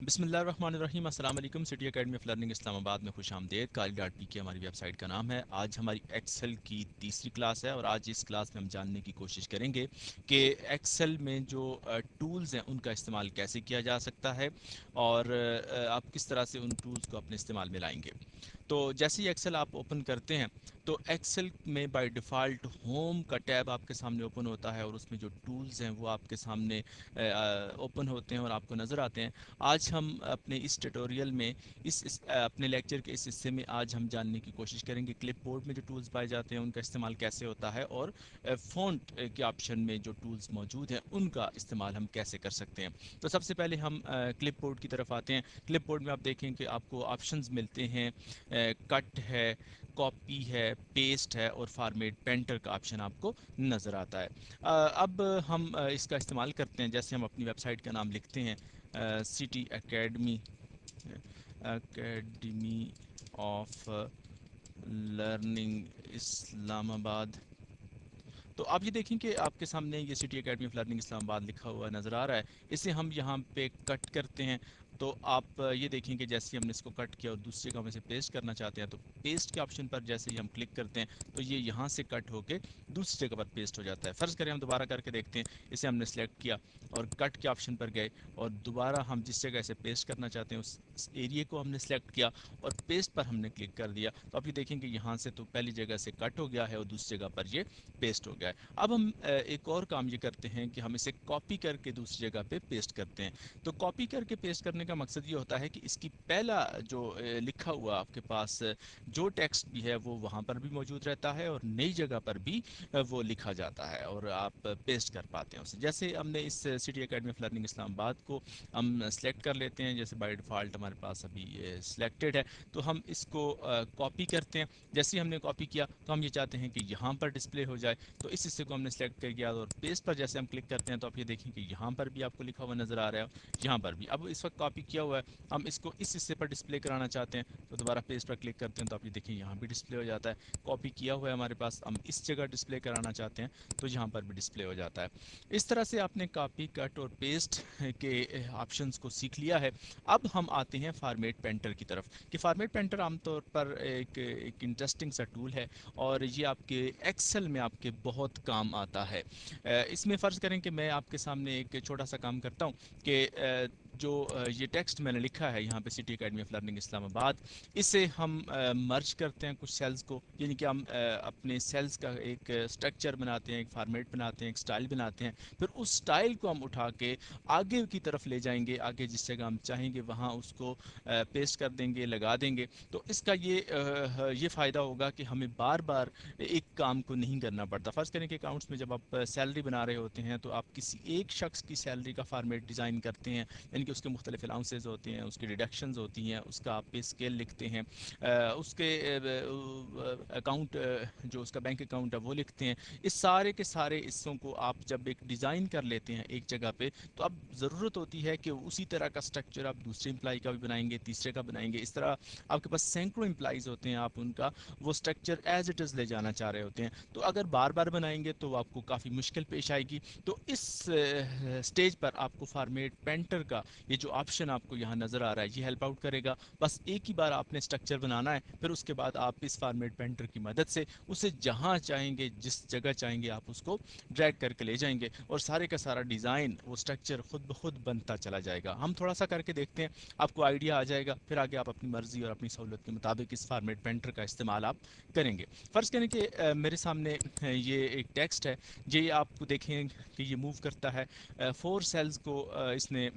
बिस्मिल्लाहिर्रहमानिर्रहीम। अस्सलाम वालेकुम। City academy of learning Islamabad में खुश आमदेद। काली डॉट पी के हमारी वेबसाइट का नाम है। आज हमारी एक्सेल की तीसरी क्लास है और आज इस क्लास में हम जानने की कोशिश करेंगे कि एक्सेल में जो टूल्स हैं उनका इस्तेमाल कैसे किया जा सकता है और आप किस तरह से उन टूल्स को अपने इस्तेमाल में लाएंगे। तो जैसे ही एक्सेल आप ओपन करते हैं तो एक्सेल में बाय डिफ़ॉल्ट होम का टैब आपके सामने ओपन होता है और उसमें जो टूल्स हैं वो आपके सामने ओपन होते हैं और आपको नज़र आते हैं। आज हम अपने इस ट्यूटोरियल में अपने लेक्चर के इस हिस्से में आज हम जानने की कोशिश करेंगे क्लिपबोर्ड में जो टूल्स पाए जाते हैं उनका इस्तेमाल कैसे होता है और फ़ॉन्ट के ऑप्शन में जो टूल्स मौजूद हैं उनका इस्तेमाल हम कैसे कर सकते हैं। तो सबसे पहले हम क्लिपबोर्ड की तरफ आते हैं। क्लिपबोर्ड में आप देखें कि आपको ऑप्शंस मिलते हैं, कट है, कॉपी है, पेस्ट है और फॉर्मेट पेंटर का ऑप्शन आपको नज़र आता है। अब हम इसका इस्तेमाल करते हैं। जैसे हम अपनी वेबसाइट का नाम लिखते हैं city academy academy of learning Islamabad. तो आप ये देखें कि आपके सामने ये city academy of learning Islamabad लिखा हुआ नज़र आ रहा है। इसे हम यहाँ पे कट करते हैं तो आप ये देखें कि जैसे हमने इसको कट किया और दूसरी जगह में से पेस्ट करना चाहते हैं तो पेस्ट के ऑप्शन पर जैसे ही हम क्लिक करते हैं तो ये यहाँ से कट होके दूसरी जगह पर पेस्ट हो जाता है। फ़र्ज़ करें हम दोबारा करके देखते हैं। इसे हमने सेलेक्ट किया और कट के ऑप्शन पर गए और दोबारा हम जिस जगह से पेस्ट करना चाहते हैं उस एरिया को हमने सेलेक्ट किया और पेस्ट पर हमने क्लिक कर दिया तो आप ये देखें कि यहाँ से तो पहली जगह से कट हो गया है और दूसरी जगह पर ये पेस्ट हो गया है। अब हम एक और काम ये करते हैं कि हम इसे कॉपी करके दूसरी जगह पे पेस्ट करते हैं। तो कॉपी करके पेस्ट करने का मकसद ये होता है कि इसकी पहला जो लिखा हुआ आपके पास जो टेक्स्ट भी है वो वहाँ पर भी मौजूद रहता है और नई जगह पर भी वो लिखा जाता है और आप पेस्ट कर पाते हैं उसे। जैसे हमने इस city academy of learning Islamabad को हम सेलेक्ट कर लेते हैं। जैसे बाय डिफ़ॉल्ट हमारे पास अभी ये सिलेक्टेड है तो हम इसको कॉपी करते हैं। जैसे ही हमने कॉपी किया तो हम ये चाहते हैं कि यहाँ पर डिस्प्ले हो जाए तो इस हिस्से को हमने सेलेक्ट कर किया और पेस्ट पर जैसे हम क्लिक करते हैं तो आप ये देखें कि यहाँ पर भी आपको लिखा हुआ नज़र आ रहा है, यहाँ पर भी। अब इस वक्त कॉपी किया हुआ है, हम इसको इस हिस्से पर डिस्प्ले कराना चाहते हैं तो दोबारा पेस्ट पर क्लिक करते हैं तो आप ये देखें यहाँ भी डिस्प्ले हो जाता है। कॉपी किया हुआ है हमारे पास, हम इस जगह डिस्प्ले कराना चाहते हैं तो यहाँ पर भी डिस्प्ले हो जाता है। इस तरह से आपने कॉपी, कट और पेस्ट के ऑप्शंस को सीख लिया है। अब हम आते हैं फॉर्मेट पेंटर की तरफ कि फॉर्मेट पेंटर आमतौर पर एक इंटरेस्टिंग सा टूल है और ये आपके एक्सेल में आपके बहुत काम आता है। इसमें फ़र्ज़ करें कि मैं आपके सामने एक छोटा सा काम करता हूँ कि जो ये टेक्स्ट मैंने लिखा है यहाँ पे city academy of learning Islamabad, इसे हम मर्ज करते हैं कुछ सेल्स को, यानी कि हम अपने सेल्स का एक स्ट्रक्चर बनाते हैं, एक फॉर्मेट बनाते हैं, एक स्टाइल बनाते हैं। फिर उस स्टाइल को हम उठा के आगे की तरफ ले जाएंगे, आगे जिस जगह हम चाहेंगे वहाँ उसको पेस्ट कर देंगे, लगा देंगे। तो इसका ये फ़ायदा होगा कि हमें बार बार एक काम को नहीं करना पड़ता। फ़र्ज़ करें कि अकाउंट्स में जब आप सैलरी बना रहे होते हैं तो आप किसी एक शख्स की सैलरी का फॉर्मेट डिज़ाइन करते हैं, यानी कि उसके मुख्तलिफ अलाउंसेस होती हैं, उसकी डिडक्शंस होती हैं, उसका आप पे स्केल लिखते हैं, उसके अकाउंट जो उसका बैंक अकाउंट है वो लिखते हैं। इस सारे के सारे हिस्सों को आप जब एक डिज़ाइन कर लेते हैं एक जगह पे तो अब ज़रूरत होती है कि उसी तरह का स्ट्रक्चर आप दूसरे एम्प्लाई का भी बनाएंगे, तीसरे का बनाएंगे। इस तरह आपके पास सैकड़ों एम्प्लाइज़ होते हैं, आप उनका वो स्ट्रक्चर एज इट इज़ ले जाना चाह रहे होते हैं। तो अगर बार बार बनाएंगे तो आपको काफ़ी मुश्किल पेश आएगी। तो इस स्टेज पर आपको फॉर्मेट पेंटर का ये जो ऑप्शन आपको यहाँ नज़र आ रहा है ये हेल्प आउट करेगा। बस एक ही बार आपने स्ट्रक्चर बनाना है, फिर उसके बाद आप इस फॉर्मेट पेंटर की मदद से उसे जहाँ चाहेंगे, जिस जगह चाहेंगे, आप उसको ड्रैग करके ले जाएंगे और सारे का सारा डिज़ाइन, वो स्ट्रक्चर खुद ब खुद बनता चला जाएगा। हम थोड़ा सा करके देखते हैं, आपको आइडिया आ जाएगा, फिर आगे आप अपनी मर्ज़ी और अपनी सहूलत के मुताबिक इस फॉर्मेट पेंटर का इस्तेमाल आप करेंगे। फ़र्ज़ करें कि मेरे सामने ये एक टेक्स्ट है, ये आपको देखें कि ये मूव करता है। 4 सेल्स को इसने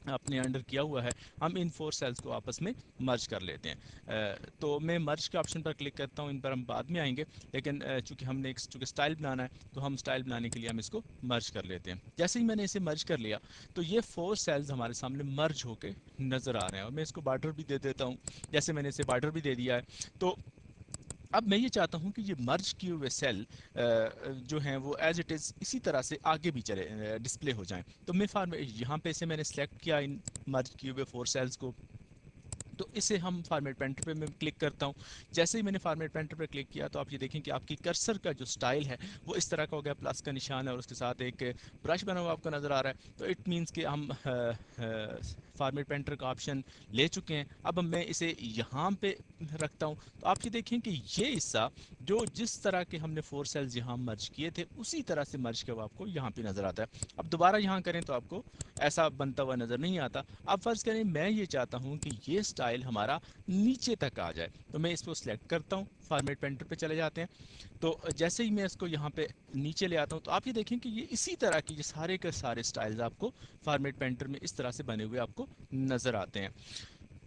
अपने अंडर किया हुआ है। हम इन 4 सेल्स को आपस में मर्ज कर लेते हैं। तो मैं मर्ज के ऑप्शन पर क्लिक करता हूँ, इन पर हम बाद में आएंगे, लेकिन चूंकि हमने चूँकि स्टाइल बनाना है तो हम स्टाइल बनाने के लिए हम इसको मर्ज कर लेते हैं। जैसे ही मैंने इसे मर्ज कर लिया तो ये 4 सेल्स हमारे सामने मर्ज होके नज़र आ रहे हैं और मैं इसको बॉर्डर भी दे देता हूँ। जैसे मैंने इसे बॉर्डर भी दे दिया है तो अब मैं ये चाहता हूँ कि ये मर्ज किए हुए सेल जो हैं वो एज इट इज़ इसी तरह से आगे भी चले, डिस्प्ले हो जाएं। तो मैं यहाँ पे से मैंने सेलेक्ट किया इन मर्ज किए हुए 4 सेल्स को, तो इसे हम फॉर्मेट पेंटर पे मैं क्लिक करता हूँ। जैसे ही मैंने फॉर्मेट पेंटर पे क्लिक किया तो आप ये देखें कि आपकी कर्सर का जो स्टाइल है वो इस तरह का हो गया, प्लस का निशान है और उसके साथ एक ब्रश बना हुआ आपको नज़र आ रहा है। तो इट मीन्स कि हम फॉर्मेट पेंटर का ऑप्शन ले चुके हैं। अब मैं इसे यहाँ पे रखता हूँ, तो आप ये देखें कि ये हिस्सा जो जिस तरह के हमने 4 सेल्स यहाँ मर्ज किए थे उसी तरह से मर्ज के आपको यहाँ पे नज़र आता है। अब दोबारा यहाँ करें तो आपको ऐसा बनता हुआ नज़र नहीं आता। अब फर्ज करें मैं ये चाहता हूँ कि ये स्टाइल हमारा नीचे तक आ जाए, तो मैं इसको सिलेक्ट करता हूँ, फॉर्मेट पेंटर पे चले जाते हैं। तो जैसे ही मैं इसको यहाँ पे नीचे ले आता हूँ तो आप ये देखें कि ये इसी तरह की ये सारे के सारे स्टाइल्स आपको फॉर्मेट पेंटर में इस तरह से बने हुए आपको नज़र आते हैं।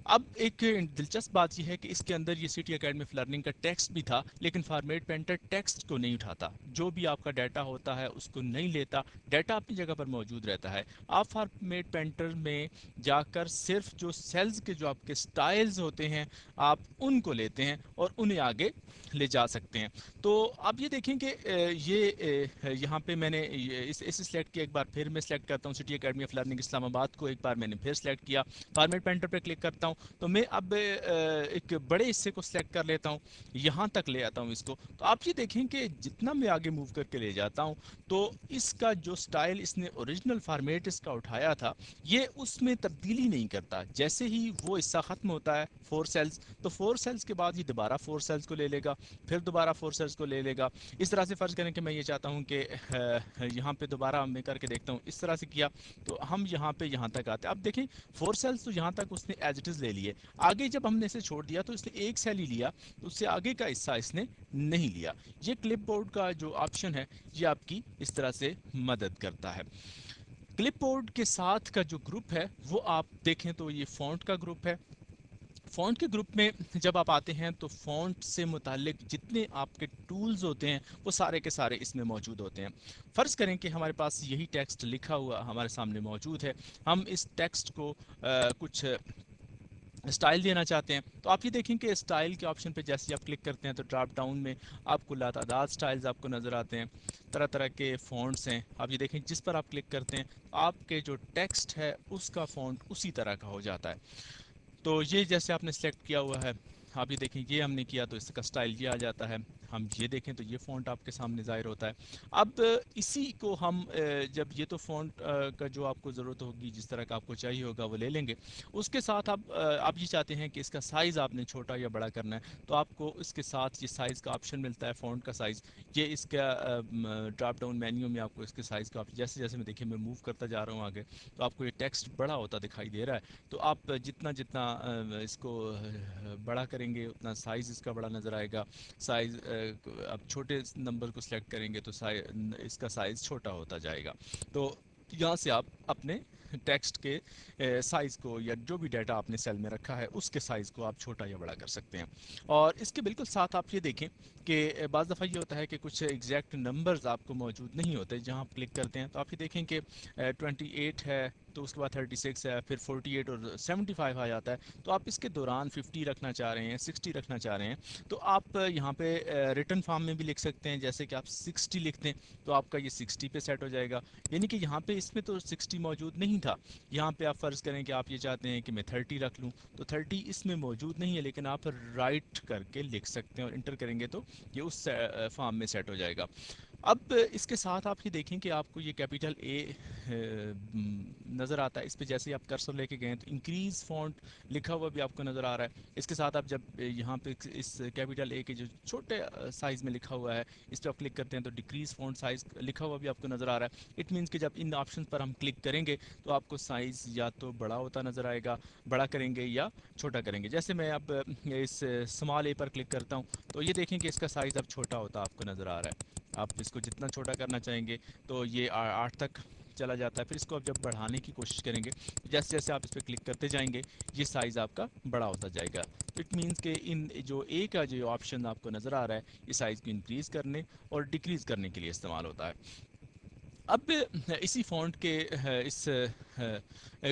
अब एक दिलचस्प बात यह है कि इसके अंदर ये सिटी एकेडमी ऑफ लर्निंग का टेक्स्ट भी था, लेकिन फॉर्मेट पेंटर टेक्स्ट को नहीं उठाता, जो भी आपका डाटा होता है उसको नहीं लेता, डाटा अपनी जगह पर मौजूद रहता है। आप फॉर्मेट पेंटर में जाकर सिर्फ जो सेल्स के जो आपके स्टाइल्स होते हैं आप उनको लेते हैं और उन्हें आगे ले जा सकते हैं। तो आप ये देखें कि ये यहाँ पे मैंने इसे सिलेक्ट किया, एक बार फिर मैं सिलेक्ट करता हूँ city academy of learning Islamabad को, एक बार मैंने फिर सिलेक्ट किया, फॉर्मेट पेंटर पे क्लिक करता हूँ, तो मैं अब एक बड़े हिस्से को सिलेक्ट कर लेता हूँ, यहाँ तक ले आता हूँ इसको। तो आप ये देखें कि जितना मैं आगे मूव करके ले जाता हूँ तो इसका जो स्टाइल इसने ओरिजिनल फॉर्मेट इसका उठाया था ये उसमें तब्दीली नहीं करता। जैसे ही वो हिस्सा ख़त्म होता है 4 सेल्स, तो 4 सेल्स के बाद ये दोबारा 4 सेल्स को ले लेगा, फिर दोबारा 4 सेल्स को ले लेगा। इस तरह से फ़र्ज़ करें कि मैं ये चाहता हूँ कि यहाँ पे दोबारा मैं करके देखता हूँ, इस तरह से किया तो हम यहाँ पे यहाँ तक आते हैं। अब देखें 4 सेल्स तो यहाँ तक उसने एज इट इज़ ले लिए, आगे जब हमने इसे छोड़ दिया तो इसने एक सेल ही लिया, तो उससे आगे का हिस्सा इसने नहीं लिया। ये क्लिपबोर्ड का जो ऑप्शन है ये आपकी इस तरह से मदद करता है। क्लिपबोर्ड के साथ का जो ग्रुप है वो आप देखें तो ये फ़ॉन्ट का ग्रुप है। फ़ॉन्ट के ग्रुप में जब आप आते हैं तो फ़ॉन्ट से मुतालिक जितने आपके टूल्स होते हैं वो सारे के सारे इसमें मौजूद होते हैं। फ़र्ज़ करें कि हमारे पास यही टेक्स्ट लिखा हुआ हमारे सामने मौजूद है, हम इस टेक्स्ट को कुछ स्टाइल देना चाहते हैं, तो आप ये देखें कि स्टाइल के ऑप्शन पे जैसे आप क्लिक करते हैं तो ड्रॉप डाउन में आपको लातादाद स्टाइल्स आपको नज़र आते हैं, तरह तरह के फ़ॉन्ट्स हैं। आप ये देखें जिस पर आप क्लिक करते हैं आपके जो टेक्स्ट है उसका फ़ॉन्ट उसी तरह का हो जाता है। तो ये जैसे आपने सेलेक्ट किया हुआ है, आप ये देखें ये हमने किया तो इसका स्टाइल ये आ जाता है। हम ये देखें तो ये फ़ॉन्ट आपके सामने ज़ाहिर होता है। अब इसी को हम जब ये तो फ़ॉन्ट का जो आपको ज़रूरत होगी जिस तरह का आपको चाहिए होगा वो ले लेंगे। उसके साथ आप ये चाहते हैं कि इसका साइज़ आपने छोटा या बड़ा करना है तो आपको इसके साथ ये साइज़ का ऑप्शन मिलता है, फ़ॉन्ट का साइज़। ये इसका ड्रॉप डाउन मेन्यू में आपको इसके साइज़ का जैसे जैसे मैं देखिए मैं मूव करता जा रहा हूँ आगे तो आपको ये टेक्स्ट बड़ा होता दिखाई दे रहा है। तो आप जितना जितना इसको बड़ा करेंगे उतना साइज़ इसका बड़ा नज़र आएगा। साइज़ आप छोटे नंबर को सिलेक्ट करेंगे तो इसका साइज़ छोटा होता जाएगा। तो यहाँ से आप अपने टेक्स्ट के साइज़ को या जो भी डाटा आपने सेल में रखा है उसके साइज़ को आप छोटा या बड़ा कर सकते हैं। और इसके बिल्कुल साथ आप ये देखें कि बाज़ दफ़ा ये होता है कि कुछ एग्जैक्ट नंबर्स आपको मौजूद नहीं होते। जहाँ आप क्लिक करते हैं तो आप ये देखें कि 28 है तो उसके बाद 36 है, फिर 48 और 75 आ जाता है। तो आप इसके दौरान 50 रखना चाह रहे हैं, 60 रखना चाह रहे हैं, तो आप यहाँ पे रिटर्न फॉर्म में भी लिख सकते हैं। जैसे कि आप 60 लिख दें तो आपका ये 60 पे सेट हो जाएगा। यानी कि यहाँ पे इसमें तो 60 मौजूद नहीं था, यहाँ पे आप फ़र्ज़ करें कि आप ये चाहते हैं कि मैं 30 रख लूँ तो 30 इसमें मौजूद नहीं है, लेकिन आप राइट करके लिख सकते हैं और इंटर करेंगे तो ये उस फॉर्म में सेट हो जाएगा। अब इसके साथ आप ये देखें कि आपको ये कैपिटल ए नज़र आता है। इस पे जैसे ही आप कर्सर लेके गए तो इंक्रीज़ फ़ॉन्ट लिखा हुआ भी आपको नज़र आ रहा है। इसके साथ आप जब यहाँ पे इस कैपिटल ए के जो छोटे साइज़ में लिखा हुआ है इस पर आप क्लिक करते हैं तो डिक्रीज़ फ़ॉन्ट साइज़ लिखा हुआ भी आपको नज़र आ रहा है। इट मीन्स कि जब इन ऑप्शन पर हम क्लिक करेंगे तो आपको साइज़ या तो बड़ा होता नज़र आएगा, बड़ा करेंगे या छोटा करेंगे। जैसे मैं अब इस स्मॉल ए पर क्लिक करता हूँ तो ये देखें कि इसका साइज़ अब छोटा होता आपको नज़र आ रहा है। आप इसको जितना छोटा करना चाहेंगे तो ये 8 तक चला जाता है। फिर इसको आप जब बढ़ाने की कोशिश करेंगे जैसे जैसे आप इस पर क्लिक करते जाएंगे ये साइज़ आपका बड़ा होता जाएगा। इट मीन्स कि इन जो ए का जो ऑप्शन आपको नज़र आ रहा है ये साइज़ को इंक्रीज़ करने और डिक्रीज़ करने के लिए इस्तेमाल होता है। अब इसी फ़ॉन्ट के इस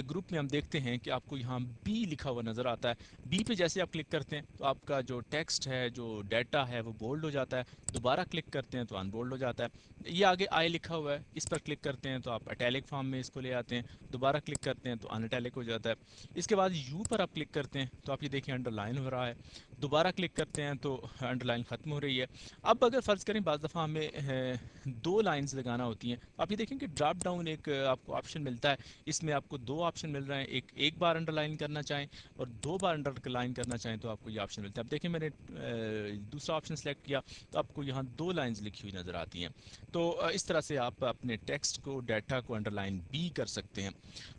ग्रुप में हम देखते हैं कि आपको यहाँ बी लिखा हुआ नज़र आता है। बी पे जैसे आप क्लिक करते हैं तो आपका जो टेक्स्ट है, जो डाटा है वो बोल्ड हो जाता है। दोबारा क्लिक करते हैं तो अनबोल्ड हो जाता है। ये आगे आई लिखा हुआ है, इस पर क्लिक करते हैं तो आप अटैलिक फॉर्म में इसको ले आते हैं। दोबारा क्लिक करते हैं तो अनअटैलिक हो जाता है। इसके बाद यू पर आप क्लिक करते हैं तो आप ये देखिए अंडरलाइन हो रहा है। दोबारा क्लिक करते हैं तो अंडरलाइन ख़त्म हो रही है। अब अगर फ़र्ज़ करें बाज़ दफ़ा हमें 2 लाइन्स लगाना होती हैं, आप ये देखें कि ड्रॉप डाउन एक आपको ऑप्शन मिलता है। اس میں آپ کو دو آپشن مل رہے ہیں، ایک بار انڈر لائن کرنا چاہیں اور دو بار انڈر لائن کرنا چاہیں تو آپ کو یہ آپشن ملتا ہے. اب دیکھیں میں نے دوسرا آپشن سلیکٹ کیا تو آپ کو یہاں دو لائنز لکھی ہوئی نظر آتی ہیں. تو اس طرح سے آپ اپنے ٹیکسٹ کو، ڈیٹا کو انڈر لائن بھی کر سکتے ہیں.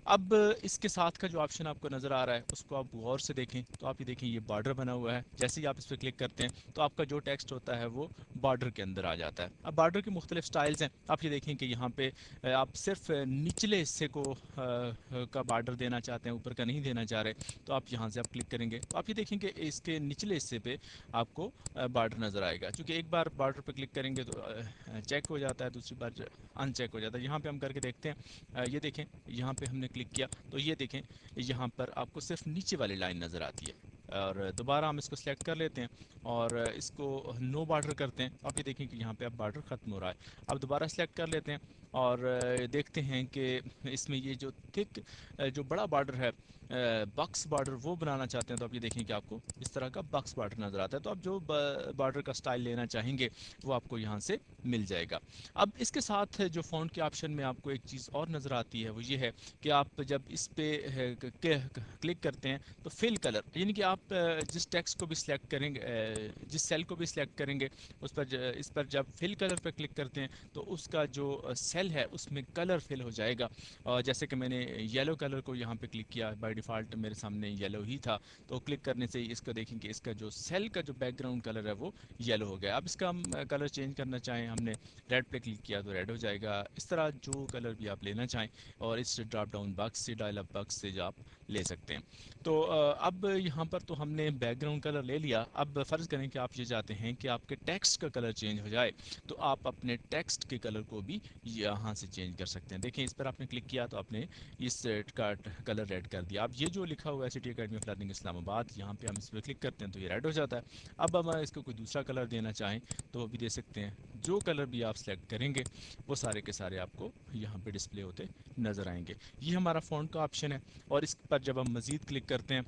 اب اس کے ساتھ کا جو آپشن آپ کو نظر آ رہا ہے اس کو آپ غور سے دیکھیں تو آپ یہ دیکھیں یہ بارڈر بنا ہوا ہے. جیسے ہی آپ اس پہ کلک کرتے ہیں تو آپ کا جو ٹیکسٹ ہوتا ہے وہ بارڈر کے اندر آ جاتا ہے. اب بارڈر کے مختلف سٹائلز ہیں. آپ یہ دیکھیں کہ یہاں پہ آپ صرف نچلے حصے کو کا بارڈر دینا چاہتے ہیں، اوپر کا نہیں دینا چاہ رہے تو آپ یہاں سے آپ کلک کریں گے تو آپ یہ دیکھیں کہ اس کے نچلے حصے پہ آپ کو بارڈر نظر آئے گا. چونکہ ایک بار بارڈر پہ کلک کریں گے تو چیک ہو جاتا ہے، دوسری بار ان چیک ہو جاتا ہے. یہاں پہ ہم کر کے دیکھتے ہیں. یہ دیکھیں یہاں پہ ہم نے کلک کیا تو یہ دیکھیں یہاں پر آپ کو صرف نیچے والی لائن نظر آتی ہے. اور دوبارہ ہم اس کو سلیکٹ کر لیتے ہیں اور اس کو نو بارڈر کرتے ہیں. آپ یہ دیکھیں کہ یہاں پہ اب بارڈر ختم ہو رہا ہے. اب دوبارہ سلیکٹ کر لیتے ہیں اور دیکھتے ہیں کہ اس میں یہ جو تھک جو بڑا بارڈر ہے باکس بارڈر وہ بنانا چاہتے ہیں تو آپ یہ دیکھیں کہ آپ کو اس طرح کا باکس بارڈر نظر آتا ہے. تو آپ جو بارڈر کا سٹائل لینا چاہیں گے وہ آپ کو یہاں سے مل جائے گا. اب اس کے ساتھ جو فونٹ کے آپشن میں آپ کو ایک چیز اور نظر آتی ہے وہ یہ ہے کہ آپ جب اس پہ کلک کرتے ہیں تو فل کلر، یعنی کہ آپ جس ٹیکسٹ کو بھی سلیکٹ کریں گے، جس سیل کو بھی سلیکٹ کریں گے اس پر جب فل کلر پہ کلک کرتے ہیں تو اس کا جو سیل ہے اس میں کلر فل ہو جائے گا. اور جیسے کہ میں نے یلو کلر کو یہاں پہ کلک کیا، بائی ڈیفالٹ میرے سامنے یلو ہی تھا تو کلک کرنے سے اس کو دیکھیں کہ اس کا جو سیل کا جو بیک گراؤنڈ کلر ہے وہ یلو ہو گیا. اب اس کا ہم کلر چینج کرنا چاہیں، ہم نے ریڈ پہ کلک کیا تو ریڈ ہو جائے گا. اس طرح جو کلر بھی آپ لینا چاہیں اور اس ڈراپ ڈاؤن باکس سے، ڈائل اپ باکس سے جو آپ لے سکتے ہیں. تو اب یہاں پر تو ہم نے بیک گراؤنڈ کلر لے لیا. اب فرض کریں کہ آپ یہ چاہتے ہیں کہ آپ کے ٹیکسٹ کا کلر چینج ہو جائے تو آپ اپنے ٹیکسٹ کے کلر کو بھی یہاں سے چینج کر سکتے ہیں. دیکھیں اس پر آپ نے کلک کیا تو آپ نے اس کا کلر ریڈ کر دیا. اب یہ جو لکھا ہوا ہے سٹی اکیڈمی آف لرننگ اسلام آباد، یہاں پہ ہم اس پہ کلک کرتے ہیں تو یہ ریڈ ہو جاتا ہے. اب ہم اس کو کوئی دوسرا کلر دینا چاہیں تو وہ بھی دے سکتے ہیں. جو کلر بھی آپ سلیکٹ کریں گے وہ سارے کے سارے آپ کو یہاں پہ ڈسپلے ہوتے نظر آئیں گے. یہ ہمارا فونٹ کا آپشن ہے. اور اس پر جب ہم مزید کلک کرتے ہیں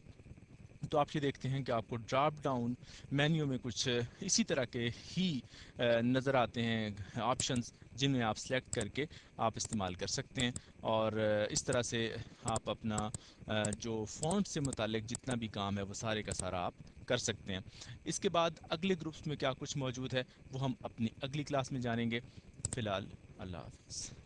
تو آپ یہ دیکھتے ہیں کہ آپ کو ڈراپ ڈاؤن مینیو میں کچھ اسی طرح کے ہی نظر آتے ہیں آپشنز، جن میں آپ سلیکٹ کر کے آپ استعمال کر سکتے ہیں. اور اس طرح سے آپ اپنا جو فونٹ سے متعلق جتنا بھی کام ہے وہ سارے کا سارا آپ کر سکتے ہیں. اس کے بعد اگلے گروپس میں کیا کچھ موجود ہے وہ ہم اپنی اگلی کلاس میں جانیں گے. فی الحال اللہ حافظ.